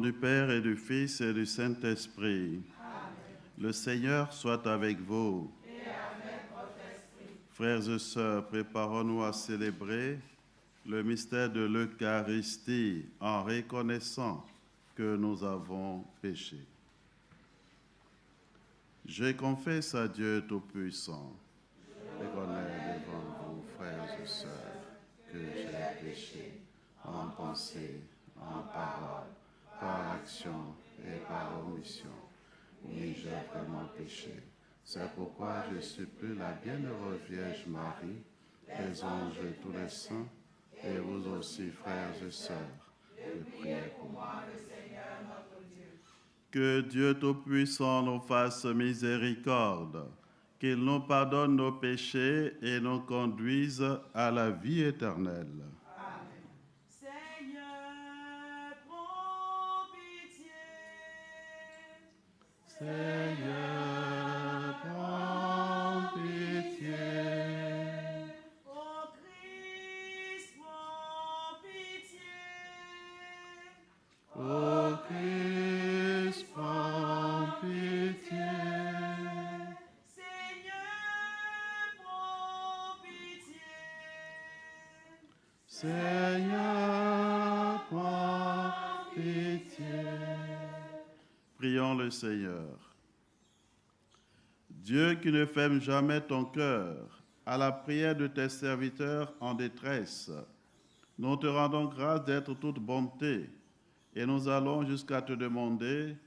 du Père et du Fils et du Saint-Esprit. Le Seigneur soit avec vous. Et avec votre esprit. Frères et sœurs, préparons-nous à célébrer le mystère de l'Eucharistie en reconnaissant que nous avons péché. Je confesse à Dieu Tout-Puissant, je reconnais devant vous, frères et sœurs, que j'ai péché en pensée, en parole, par action et par omission. Oui, j'ai vraiment péché. C'est pourquoi je supplie la bienheureuse Vierge Marie, les anges et tous les saints, et vous aussi, frères et sœurs, de prier pour moi, le Seigneur notre Dieu. Que Dieu Tout-Puissant nous fasse miséricorde, qu'il nous pardonne nos péchés et nous conduise à la vie éternelle. Amen. Seigneur, prends pitié. Seigneur, prends pitié. Ô Christ, prends pitié. Ô Christ, prends pitié. Seigneur, prends pitié. Seigneur, prends pitié. Prions le Seigneur. Dieu qui ne ferme jamais ton cœur à la prière de tes serviteurs en détresse, nous te rendons grâce d'être toute bonté et nous allons jusqu'à te demander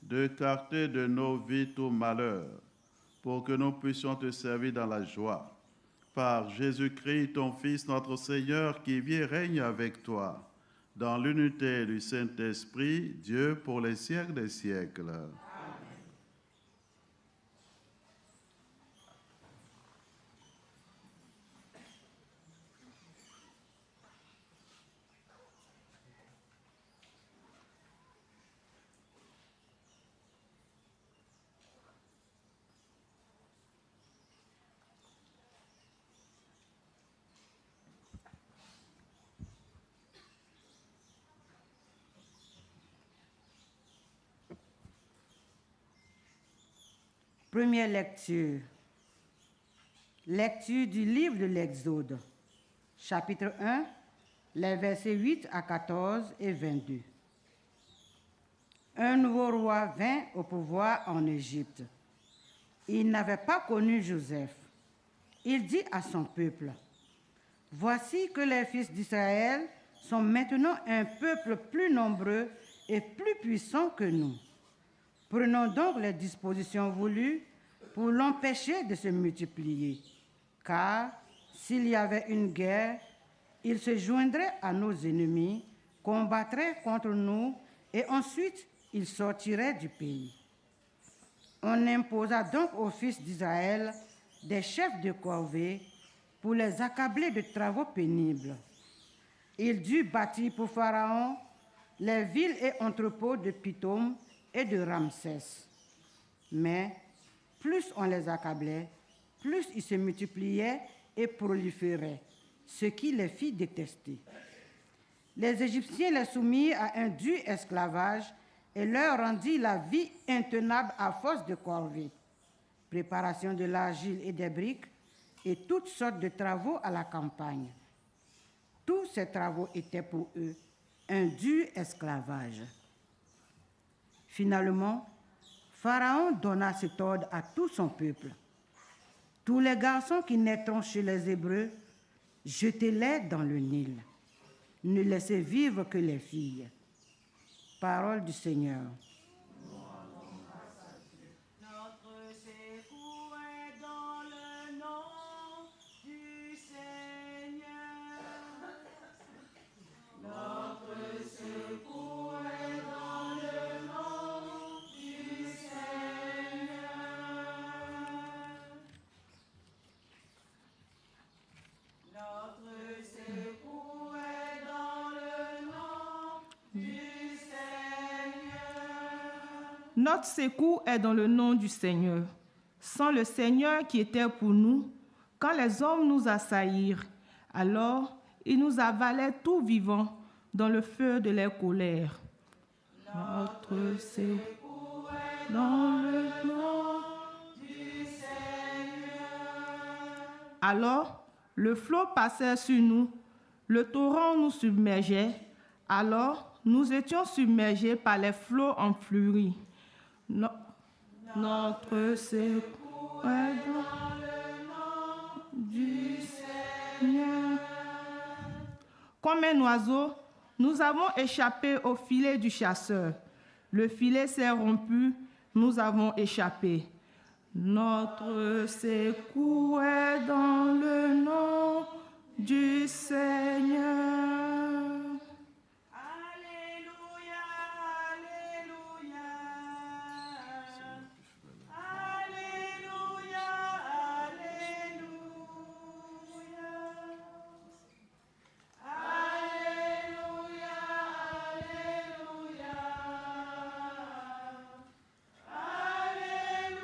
d'écarter de nos vies tout malheur pour que nous puissions te servir dans la joie. Par Jésus-Christ, ton Fils, notre Seigneur, qui vit et règne avec toi, dans l'unité du Saint-Esprit, Dieu pour les siècles des siècles. Première lecture. Lecture du livre de l'Exode, chapitre 1, les versets 8 à 14 et 22. Un nouveau roi vint au pouvoir en Égypte. Il n'avait pas connu Joseph. Il dit à son peuple, « Voici que les fils d'Israël sont maintenant un peuple plus nombreux et plus puissant que nous. Prenons donc les dispositions voulues pour l'empêcher de se multiplier. Car s'il y avait une guerre, il se joindrait à nos ennemis, combattrait contre nous et ensuite il sortirait du pays. » On imposa donc aux fils d'Israël des chefs de corvée pour les accabler de travaux pénibles. Il dut bâtir pour Pharaon les villes et entrepôts de Pithom et de Ramsès. Mais plus on les accablait, plus ils se multipliaient et proliféraient, ce qui les fit détester. Les Égyptiens les soumirent à un dur esclavage et leur rendit la vie intenable à force de corvées, préparation de l'argile et des briques et toutes sortes de travaux à la campagne. Tous ces travaux étaient pour eux un dur esclavage. Finalement, Pharaon donna cet ordre à tout son peuple. Tous les garçons qui naîtront chez les Hébreux, jetez-les dans le Nil. Ne laissez vivre que les filles. Parole du Seigneur. Notre secours est dans le nom du Seigneur. Notre secours est dans le nom du Seigneur. Notre secours est dans le nom du Notre secours est dans le nom du Seigneur. Sans le Seigneur qui était pour nous, quand les hommes nous assaillirent, alors ils nous avalaient tout vivants dans le feu de leur colère. Notre secours est dans le nom du Seigneur. Alors, le flot passait sur nous, le torrent nous submergeait. Alors, nous étions submergés par les flots en furie. Notre secours est dans le nom du Seigneur. Comme un oiseau, nous avons échappé au filet du chasseur. Le filet s'est rompu, nous avons échappé. Notre secours est dans le nom du Seigneur. Alléluia, Alléluia. Alléluia, Alléluia. Alléluia, Alléluia. Alléluia, Alléluia.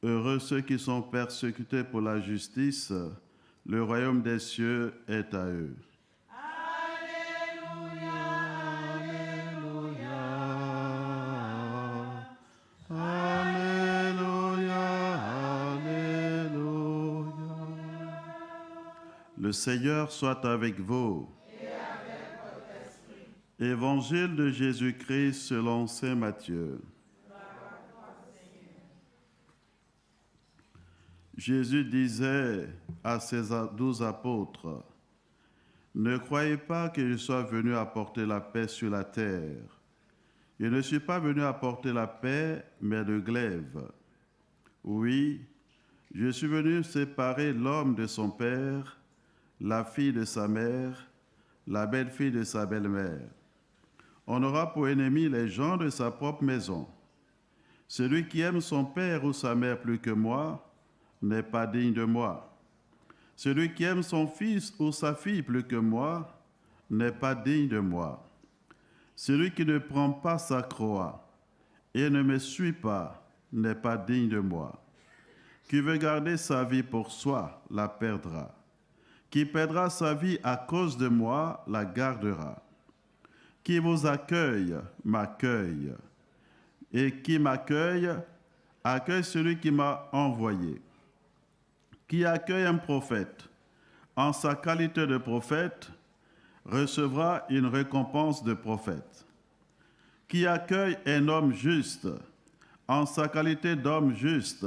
Heureux ceux qui sont persécutés pour la justice, le royaume des cieux est à eux. Alléluia, Alléluia, Alléluia. Le Seigneur soit avec vous. Et avec votre esprit. Évangile de Jésus-Christ selon saint Matthieu. Jésus disait à ses 12 apôtres, « Ne croyez pas que je sois venu apporter la paix sur la terre. Je ne suis pas venu apporter la paix, mais le glaive. Oui, je suis venu séparer l'homme de son père, la fille de sa mère, la belle-fille de sa belle-mère. On aura pour ennemis les gens de sa propre maison. Celui qui aime son père ou sa mère plus que moi n'est pas digne de moi. Celui qui aime son fils ou sa fille plus que moi n'est pas digne de moi. Celui qui ne prend pas sa croix et ne me suit pas n'est pas digne de moi. Qui veut garder sa vie pour soi la perdra. Qui perdra sa vie à cause de moi la gardera. Qui vous accueille m'accueille. Et qui m'accueille accueille celui qui m'a envoyé. Qui accueille un prophète en sa qualité de prophète recevra une récompense de prophète. Qui accueille un homme juste en sa qualité d'homme juste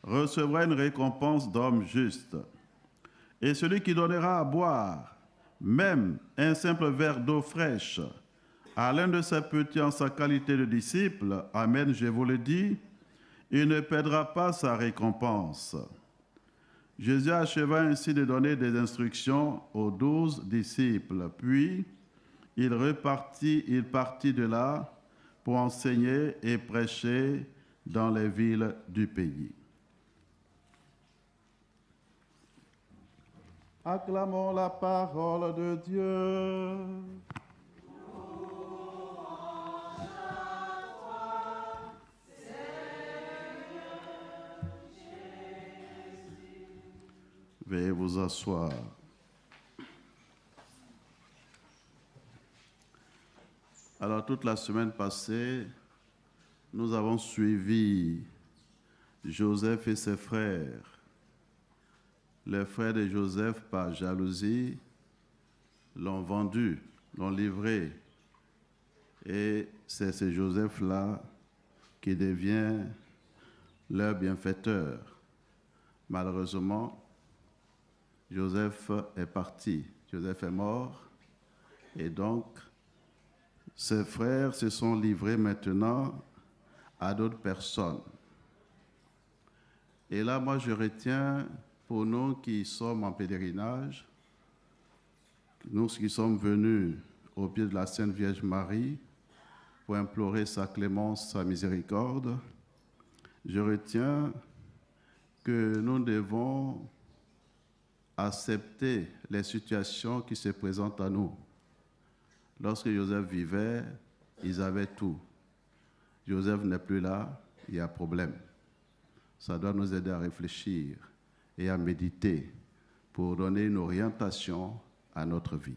recevra une récompense d'homme juste. Et celui qui donnera à boire, même un simple verre d'eau fraîche, à l'un de ses petits en sa qualité de disciple, amen, je vous le dis, il ne perdra pas sa récompense. Jésus acheva ainsi de donner des instructions aux 12 disciples, puis il partit de là pour enseigner et prêcher dans les villes du pays. Acclamons la parole de Dieu. Veuillez vous asseoir. Alors, toute la semaine passée, nous avons suivi Joseph et ses frères. Les frères de Joseph, par jalousie, l'ont vendu, l'ont livré. Et c'est ce Joseph-là qui devient leur bienfaiteur. Malheureusement, Joseph est parti, Joseph est mort, et donc ses frères se sont livrés maintenant à d'autres personnes. Et là, moi, je retiens, pour nous qui sommes en pèlerinage, nous qui sommes venus au pied de la Sainte Vierge Marie pour implorer sa clémence, sa miséricorde, je retiens que nous devons accepter les situations qui se présentent à nous. Lorsque Joseph vivait, ils avaient tout. Joseph n'est plus là, il y a problème. Ça doit nous aider à réfléchir et à méditer pour donner une orientation à notre vie.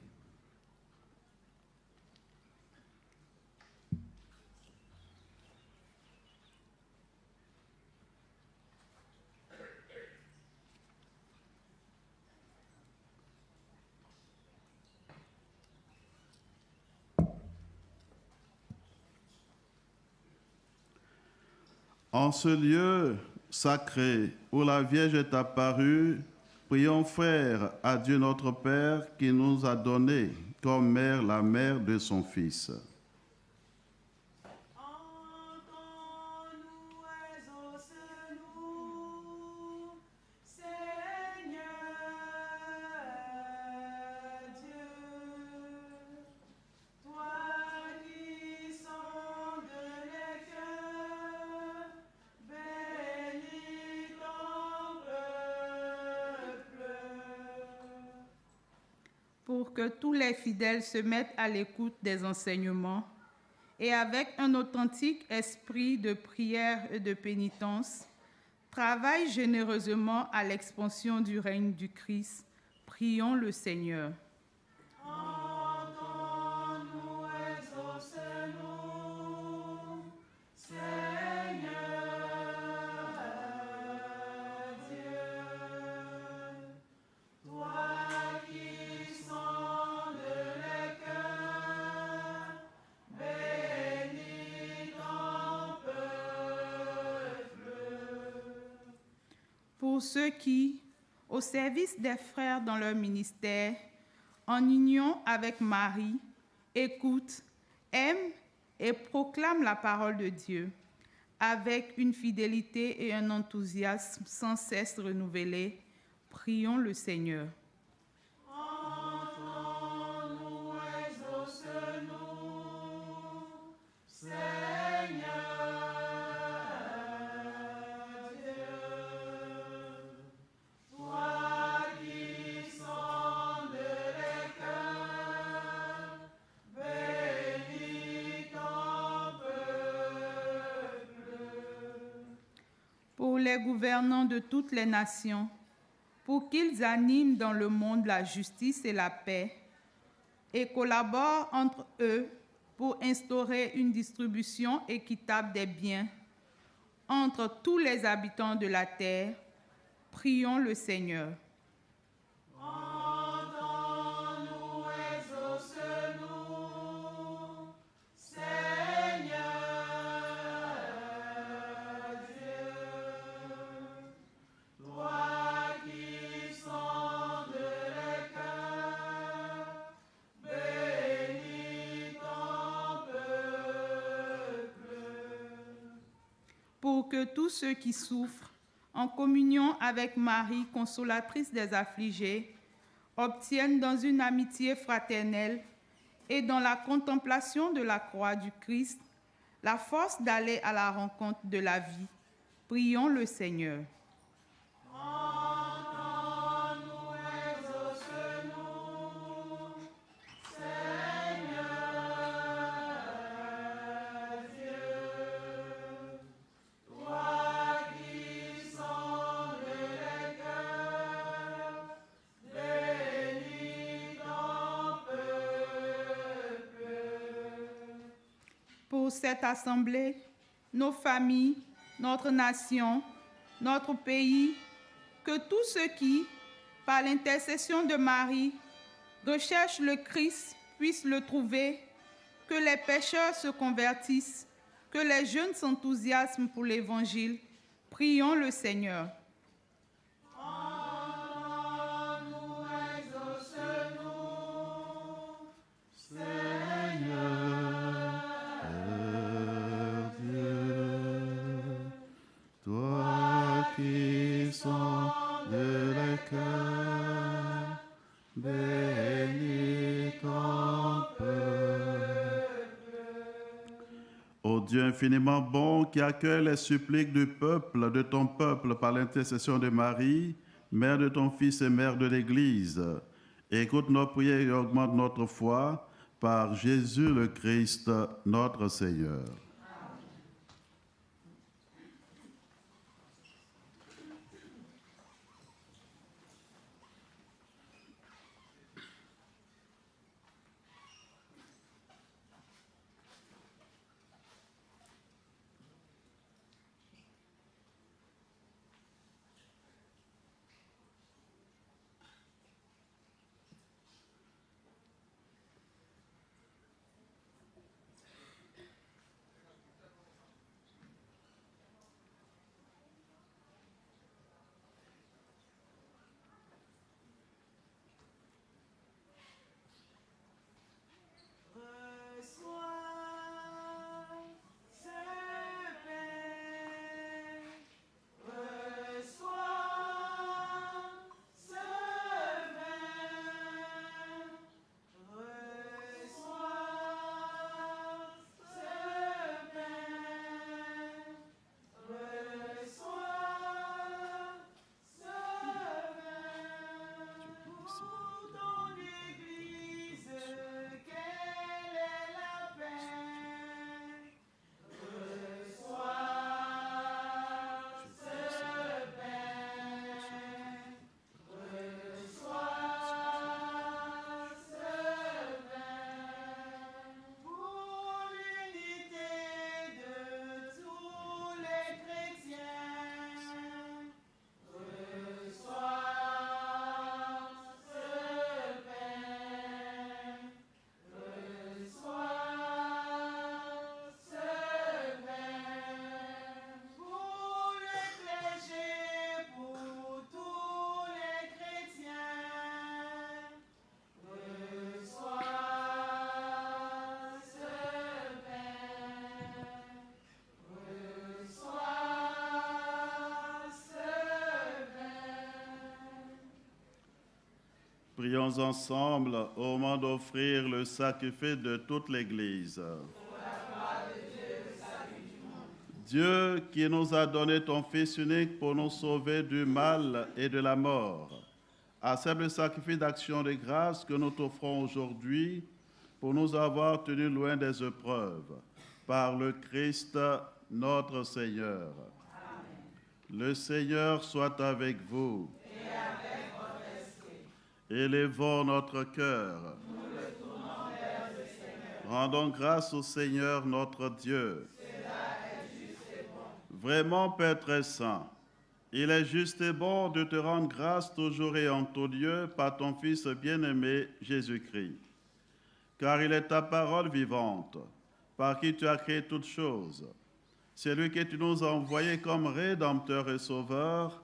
En ce lieu sacré où la Vierge est apparue, prions, frères, à Dieu notre Père qui nous a donné comme mère la mère de son Fils. Entends-nous, exauce-nous, Seigneur Dieu, toi qui sondes les cœurs, bénis ton peuple. Pour que tous les fidèles se mettent à l'écoute des enseignements et avec un authentique esprit de prière et de pénitence, travaillent généreusement à l'expansion du règne du Christ. Prions le Seigneur. Entends-nous, exauce-nous, Seigneur Dieu, toi qui sondes les cœurs, bénis ton peuple. Pour ceux qui, au service des frères dans leur ministère, en union avec Marie, écoutent, aiment et proclament la parole de Dieu avec une fidélité et un enthousiasme sans cesse renouvelés, prions le Seigneur. Entends-nous, exauce-nous, Seigneur Dieu, toi qui sondes les cœurs, bénis ton peuple. Pour les gouvernants de toutes les nations, pour qu'ils animent dans le monde la justice et la paix et collaborent entre eux pour instaurer une distribution équitable des biens entre tous les habitants de la terre, prions le Seigneur. Entends-nous, exauce-nous, Seigneur Dieu, toi qui sondes les cœurs, bénis ton peuple. Pour que tous ceux qui souffrent, en communion avec Marie, consolatrice des affligés, obtiennent dans une amitié fraternelle et dans la contemplation de la croix du Christ la force d'aller à la rencontre de la vie. Prions le Seigneur. Entends-nous, exauce-nous, Seigneur Dieu, toi qui sondes les cœurs, bénis ton peuple. Pour cette assemblée, nos familles, notre nation, notre pays, que tous ceux qui, par l'intercession de Marie, recherchent le Christ puissent le trouver, que les pécheurs se convertissent, que les jeunes s'enthousiasment pour l'Évangile. Prions le Seigneur. Entends-nous, exauce-nous, Seigneur Dieu, toi qui sondes les cœurs, bénis ton peuple. Ô Dieu infiniment bon, qui accueille les suppliques du peuple, de ton peuple, par l'intercession de Marie, mère de ton Fils et mère de l'Église, écoute nos prières et augmente notre foi par Jésus le Christ, notre Seigneur. Prions ensemble au moment d'offrir le sacrifice de toute l'Église. Dieu qui nous a donné ton Fils unique pour nous sauver du mal et de la mort, accepte le sacrifice d'action de grâce que nous t'offrons aujourd'hui pour nous avoir tenus loin des épreuves, par le Christ notre Seigneur. Amen. Le Seigneur soit avec vous. Et avec votre esprit. Élevons notre cœur. Nous le tournons vers le Seigneur. Rendons grâce au Seigneur notre Dieu. Vraiment, Père très saint, il est juste et bon de te rendre grâce toujours et en tout lieu par ton Fils bien-aimé Jésus-Christ. Car il est ta parole vivante, par qui tu as créé toutes choses. C'est lui que tu nous as envoyé comme Rédempteur et Sauveur,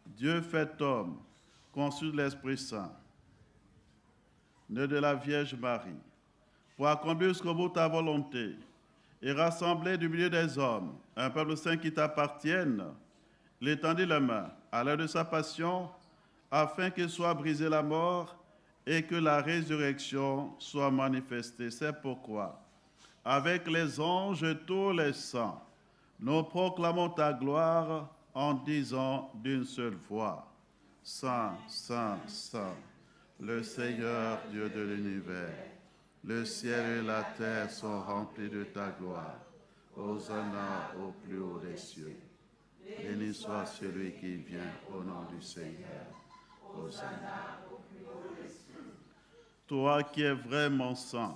Dieu fait homme, conçu de l'Esprit Saint, né de la Vierge Marie, pour accomplir jusqu'au bout ta volonté, et rassembler du milieu des hommes un peuple saint qui t'appartienne, il étendit la main à l'heure de sa passion, afin que soit brisée la mort et que la résurrection soit manifestée. C'est pourquoi, avec les anges et tous les saints, nous proclamons ta gloire en disant d'une seule voix, Saint, Saint, Saint, le Seigneur Dieu de l'univers. Le ciel et la terre sont remplis de ta gloire. Hosanna au plus haut des cieux. Béni soit celui qui vient au nom du Seigneur. Hosanna au plus haut des cieux. Toi qui es vraiment saint,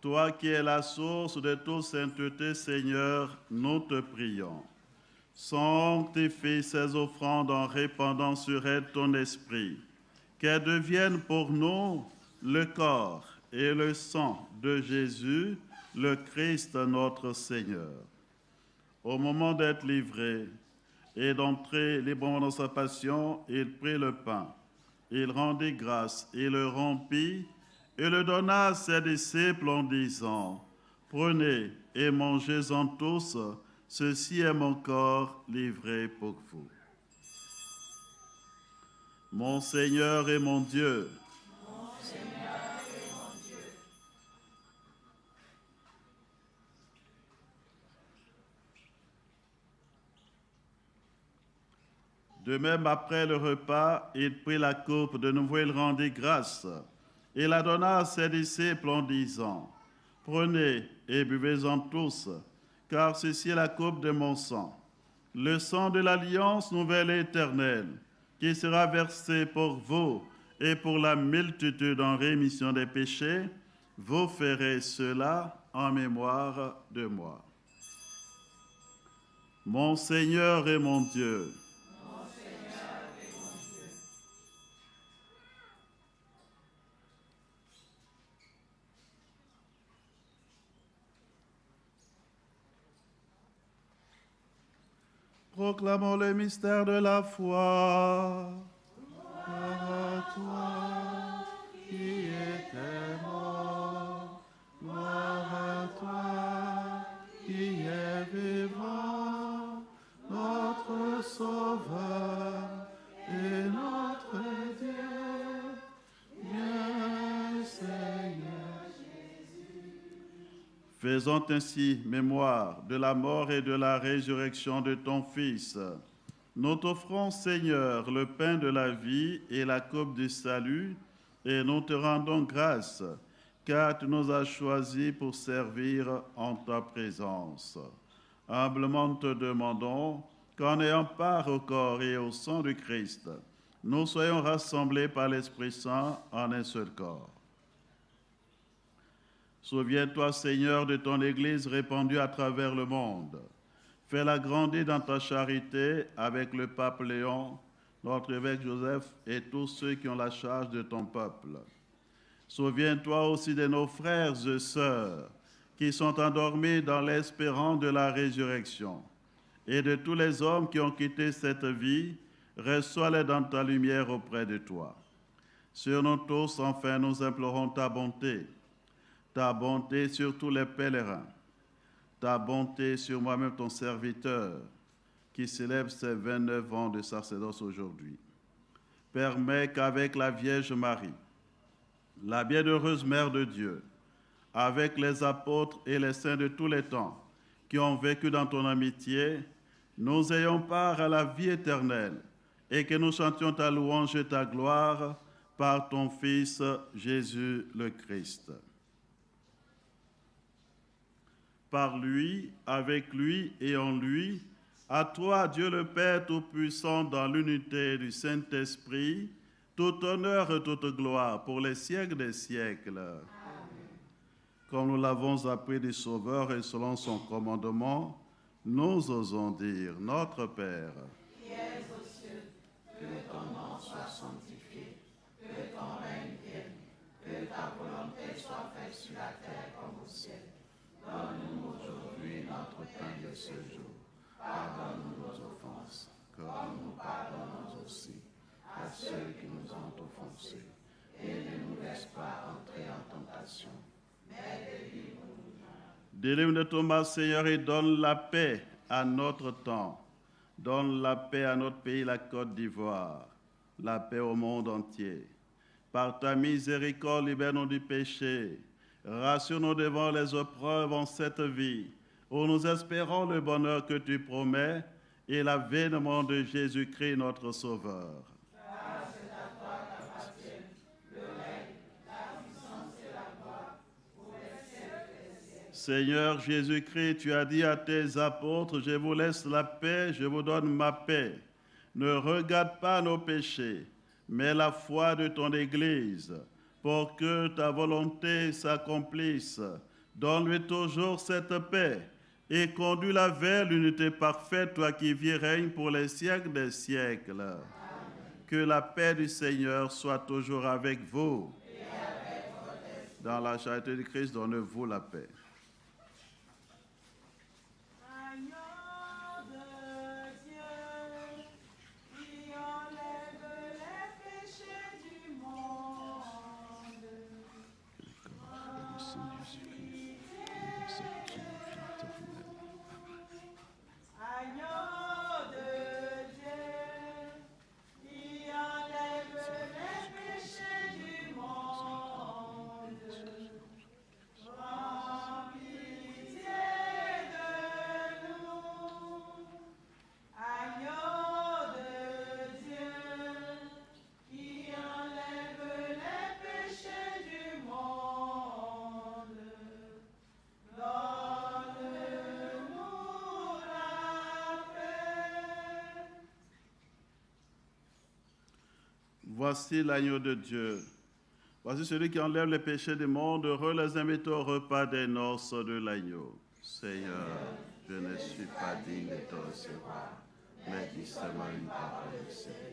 toi qui es la source de toute sainteté, Seigneur, nous te prions. Sanctifie ces offrandes en répandant sur elles ton esprit, qu'elles deviennent pour nous le corps et le sang de Jésus, le Christ notre Seigneur. Au moment d'être livré et d'entrer librement dans sa passion, il prit le pain, il rendit grâce, il le rompit et le donna à ses disciples en disant, « Prenez et mangez-en tous, ceci est mon corps livré pour vous. » Mon Seigneur et mon Dieu, de même, après le repas, il prit la coupe, de nouveau il rendit grâce, et la donna à ses disciples en disant, « Prenez et buvez-en tous, car ceci est la coupe de mon sang, le sang de l'alliance nouvelle et éternelle, qui sera versé pour vous et pour la multitude en rémission des péchés. Vous ferez cela en mémoire de moi. » Mon Seigneur et mon Dieu, proclamons le mystère de la foi. Gloire à toi qui étais mort, gloire à toi qui es vivant, notre Sauveur et notre Dieu. Viens, Seigneur Jésus. Faisons ainsi mémoire de la mort et de la résurrection de ton Fils. Nous t'offrons, Seigneur, le pain de la vie et la coupe du salut, et nous te rendons grâce, car tu nous as choisis pour servir en ta présence. Humblement te demandons qu'en ayant part au corps et au sang du Christ, nous soyons rassemblés par l'Esprit Saint en un seul corps. Souviens-toi, Seigneur, de ton Église répandue à travers le monde. Fais-la grandir dans ta charité avec le pape Léon, notre évêque Joseph et tous ceux qui ont la charge de ton peuple. Souviens-toi aussi de nos frères et sœurs qui sont endormis dans l'espérance de la résurrection et de tous les hommes qui ont quitté cette vie. Reçois-les dans ta lumière auprès de toi. Sur nous tous, enfin, nous implorons ta bonté sur tous les pèlerins, ta bonté sur moi-même, ton serviteur, qui célèbre ses 29 ans de sacerdoce aujourd'hui. Permets qu'avec la Vierge Marie, la bienheureuse Mère de Dieu, avec les apôtres et les saints de tous les temps qui ont vécu dans ton amitié, nous ayons part à la vie éternelle et que nous chantions ta louange et ta gloire par ton Fils Jésus le Christ. Par lui, avec lui et en lui, à toi, Dieu le Père Tout-Puissant, dans l'unité du Saint-Esprit, tout honneur et toute gloire pour les siècles des siècles. Amen. Comme nous l'avons appris du Sauveur et selon son commandement, nous osons dire, Notre Père, qui es aux cieux, que ton nom soit sanctifié, que ton règne vienne, que ta volonté soit faite sur la terre comme au ciel. Donne-nous aujourd'hui notre pain de ce jour. Pardonne-nous nos offenses, comme nous pardonnons aussi à ceux qui nous ont offensés. Et ne nous laisse pas entrer en tentation, mais délivre-nous. Délivre de ton mal, Seigneur, et donne la paix à notre temps. Donne la paix à notre pays, la Côte d'Ivoire, la paix au monde entier. Par ta miséricorde, libère-nous du péché. Rassure-nous devant les épreuves en cette vie, où nous espérons le bonheur que tu promets et l'avènement de Jésus-Christ, notre Sauveur. Grâce à toi t'appartiennent le règne, la puissance et la gloire pour les siècles des siècles. Seigneur Jésus-Christ, tu as dit à tes apôtres, je vous laisse la paix, je vous donne ma paix. Ne regarde pas nos péchés, mais la foi de ton Église, pour que ta volonté s'accomplisse. Donne-lui toujours cette paix et conduis-la vers l'unité parfaite, toi qui vis et règnes pour les siècles des siècles. Amen. Que la paix du Seigneur soit toujours avec vous. Et avec votre esprit. Dans la charité de Christ, donnez-vous la paix. Agneau de Dieu, qui enlève les péchés du monde. Agneau de Dieu, qui enlève les péchés du monde. Prends pitié de nous. Agneau de Dieu, qui enlève les péchés du monde. Donne-nous la paix. Voici l'agneau de Dieu. Voici celui qui enlève les péchés du monde. Heureux les invités au repas des noces de l'agneau. Seigneur, je ne suis pas digne de te recevoir, mais dis seulement une parole du Seigneur.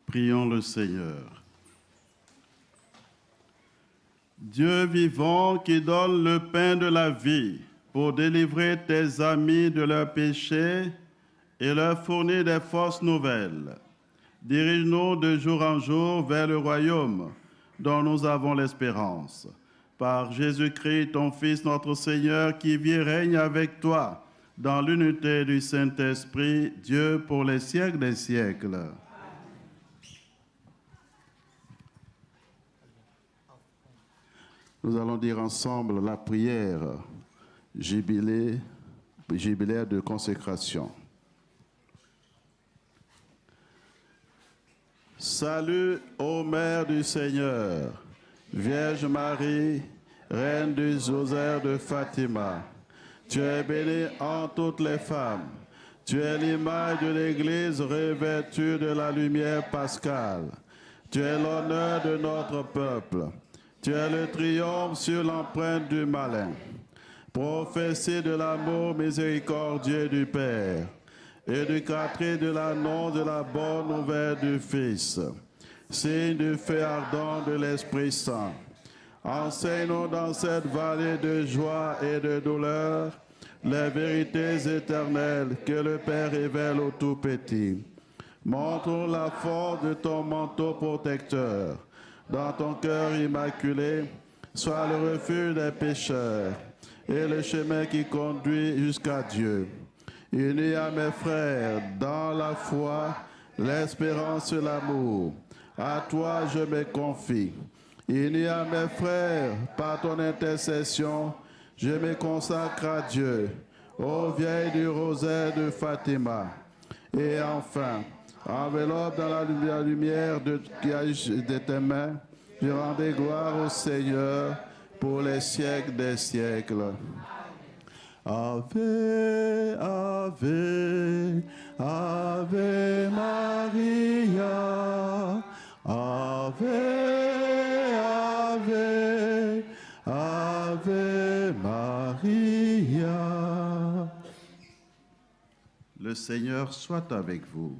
Prions le Seigneur. Dieu vivant qui donne le pain de la vie pour délivrer tes amis de leurs péchés et leur fournir des forces nouvelles, dirige-nous de jour en jour vers le royaume dont nous avons l'espérance. Par Jésus-Christ, ton Fils, notre Seigneur, qui vit et règne avec toi dans l'unité du Saint-Esprit, Dieu pour les siècles des siècles. Nous allons dire ensemble la prière jubilaire de consécration. Salut ô Mère du Seigneur, Vierge Marie, Reine du Rosaire de Fatima. Tu es bénie en toutes les femmes. Tu es l'image de l'Église revêtue de la lumière pascale. Tu es l'honneur de notre peuple. Tu es le triomphe sur l'empreinte du malin. Prophétie de l'amour miséricordieux du Père. Éducatrice de l'annonce de la bonne nouvelle du Fils. Signe du feu ardent de l'Esprit Saint. Enseigne-nous dans cette vallée de joie et de douleur les vérités éternelles que le Père révèle au tout-petit. Montre la force de ton manteau protecteur. Dans ton cœur immaculé, sois le refuge des pécheurs et le chemin qui conduit jusqu'à Dieu. Unis à mes frères dans la foi, l'espérance et l'amour, à toi je me confie. Unis à mes frères par ton intercession, je me consacre à Dieu, ô vieille du rosaire de Fatima. Et enfin, enveloppe dans la lumière de tes mains, je rendrai gloire au Seigneur pour les siècles des siècles. Ave, Ave, Ave Maria, Ave, Ave, Ave Maria. Le Seigneur soit avec vous.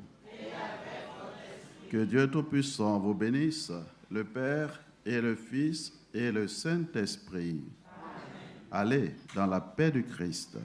Que Dieu Tout-Puissant vous bénisse, le Père et le Fils et le Saint-Esprit. Allez dans la paix du Christ.